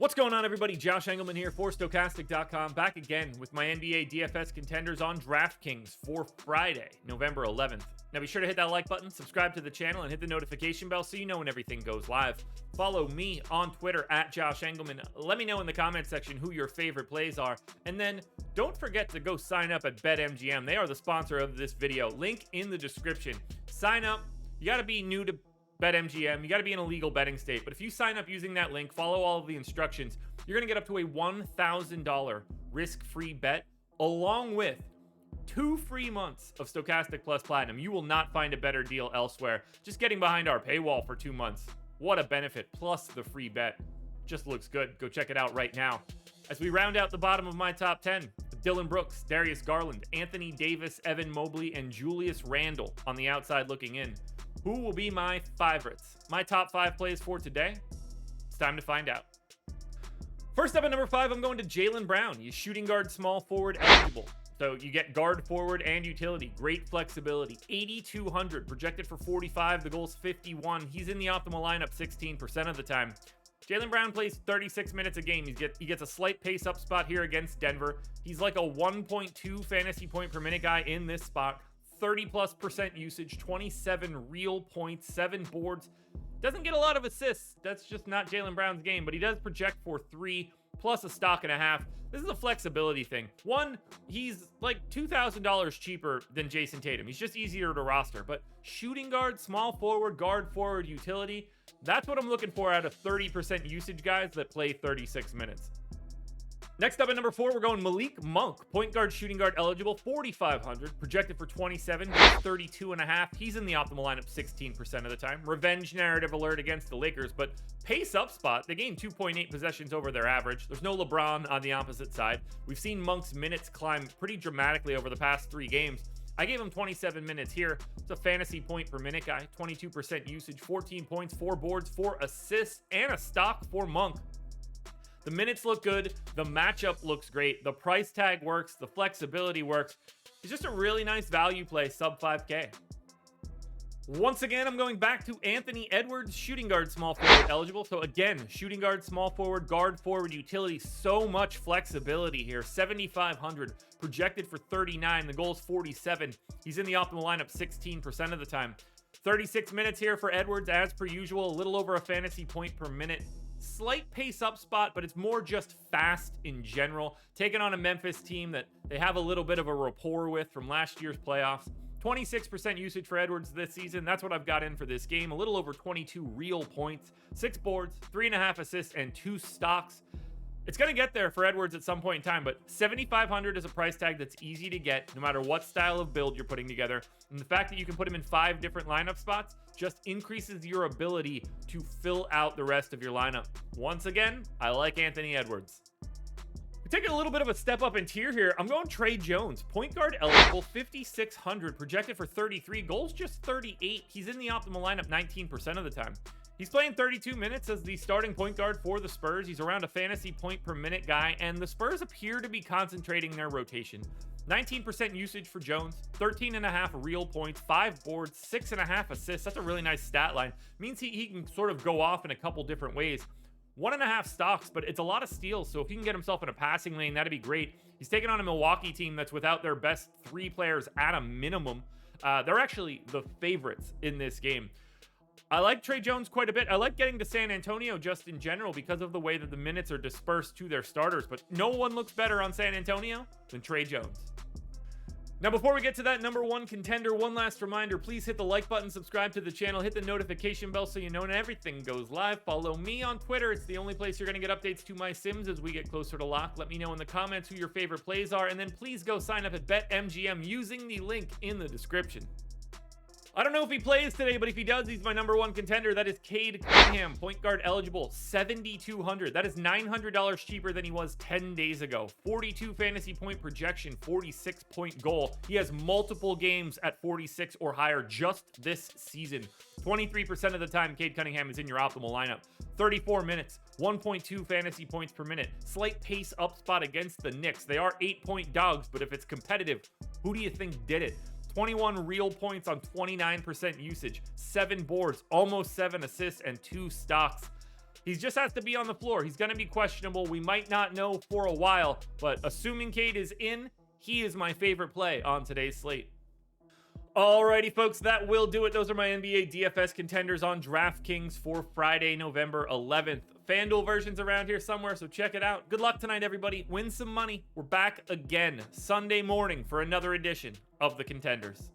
What's going on, everybody? Josh Engleman here for Stokastic.com, back again with my NBA DFS contenders on DraftKings for Friday, November 11th. Now be sure to hit that like button, subscribe to the channel, and hit the notification bell so you know when everything goes live. Follow me on Twitter at Josh Engleman. Let me know in the comment section who your favorite plays are. And then don't forget to go sign up at BetMGM. They are the sponsor of this video. Link in the description. Sign up. You got to be new to BetMGM. You got to be in a legal betting state. But if you sign up using that link, follow all of the instructions, you're going to get up to a $1,000 risk-free bet along with 2 free months of Stokastic Plus Platinum. You will not find a better deal elsewhere. Just getting behind our paywall for 2 months. What a benefit. Plus the free bet. Just looks good. Go check it out right now. As we round out the bottom of my top 10, Dillon Brooks, Darius Garland, Anthony Davis, Evan Mobley, and Julius Randle on the outside looking in. Who will be my favorites? My top 5 plays for today? It's time to find out. First up at number 5, I'm going to Jalen Brown. He's shooting guard, small forward eligible. So you get guard, forward, and utility. Great flexibility. 8,200, projected for 45. The goal's 51. He's in the optimal lineup 16% of the time. Jalen Brown plays 36 minutes a game. He gets a slight pace up spot here against Denver. He's like a 1.2 fantasy point per minute guy in this spot. 30+% usage, 27 real points, 7 boards. Doesn't get a lot of assists. That's just not Jalen Brown's game, but he does project for 3 plus a stock and a half. This is a flexibility thing. One, he's like $2,000 cheaper than Jason Tatum. He's just easier to roster, but shooting guard, small forward, guard forward, utility, that's what I'm looking for out of 30% usage guys that play 36 minutes. Next up at number 4, we're going Malik Monk. Point guard, shooting guard eligible, 4,500. Projected for 27, 32.5. He's in the optimal lineup 16% of the time. Revenge narrative alert against the Lakers, but pace up spot. They gained 2.8 possessions over their average. There's no LeBron on the opposite side. We've seen Monk's minutes climb pretty dramatically over the past 3 games. I gave him 27 minutes here. It's a fantasy point per minute guy. 22% usage, 14 points, 4 boards, 4 assists, and a stock for Monk. The minutes look good. The matchup looks great. The price tag works. The flexibility works. It's just a really nice value play, sub 5K. Once again, I'm going back to Anthony Edwards, shooting guard, small forward eligible. So again, shooting guard, small forward, guard forward, utility. So much flexibility here. 7,500, projected for 39. The goal's 47. He's in the optimal lineup 16% of the time. 36 minutes here for Edwards, as per usual. A little over a fantasy point per minute. Slight pace up spot, but it's more just fast in general. Taking on a Memphis team that they have a little bit of a rapport with from last year's playoffs. 26% usage for Edwards this season. That's what I've got in for this game. A little over 22 real points, 6 boards, 3.5 assists, and 2 stocks. It's going to get there for Edwards at some point in time, but 7,500 is a price tag that's easy to get no matter what style of build you're putting together. And the fact that you can put him in 5 different lineup spots just increases your ability to fill out the rest of your lineup. Once again, I like Anthony Edwards. We're taking a little bit of a step up in tier here. I'm going Tre Jones, point guard eligible, 5,600, projected for 33, goals just 38. He's in the optimal lineup 19% of the time. He's playing 32 minutes as the starting point guard for the Spurs. He's around a fantasy point per minute guy, and the Spurs appear to be concentrating their rotation. 19% usage for Jones, 13.5 real points, 5 boards, 6.5 assists. That's a really nice stat line. Means he can sort of go off in a couple different ways. 1.5 stocks, but it's a lot of steals, so if he can get himself in a passing lane, that'd be great. He's taking on a Milwaukee team that's without their best 3 players at a minimum. They're actually the favorites in this game. I like Tre Jones quite a bit. I like getting to San Antonio just in general because of the way that the minutes are dispersed to their starters, but no one looks better on San Antonio than Tre Jones. Now, before we get to that number 1 contender, one last reminder, please hit the like button, subscribe to the channel, hit the notification bell so you know when everything goes live. Follow me on Twitter. It's the only place you're going to get updates to my Sims as we get closer to lock. Let me know in the comments who your favorite plays are, and then please go sign up at BetMGM using the link in the description. I don't know if he plays today, but if he does, he's my number 1 contender. That is Kade Cunningham, point guard eligible, 7,200. That is $900 cheaper than he was 10 days ago. 42 fantasy point projection, 46 point goal. He has multiple games at 46 or higher just this season. 23% of the time, Kade Cunningham is in your optimal lineup. 34 minutes, 1.2 fantasy points per minute. Slight pace up spot against the Knicks. They are 8-point dogs, but if it's competitive, who do you think did it? 21 real points on 29% usage, 7 boards, almost 7 assists, and 2 stocks. He just has to be on the floor. He's going to be questionable. We might not know for a while, but assuming Kade is in, he is my favorite play on today's slate. Alrighty, folks, that will do it. Those are my NBA DFS contenders on DraftKings for Friday, November 11th. FanDuel versions around here somewhere, so check it out. Good luck tonight, everybody. Win some money. We're back again Sunday morning for another edition of the Contenders.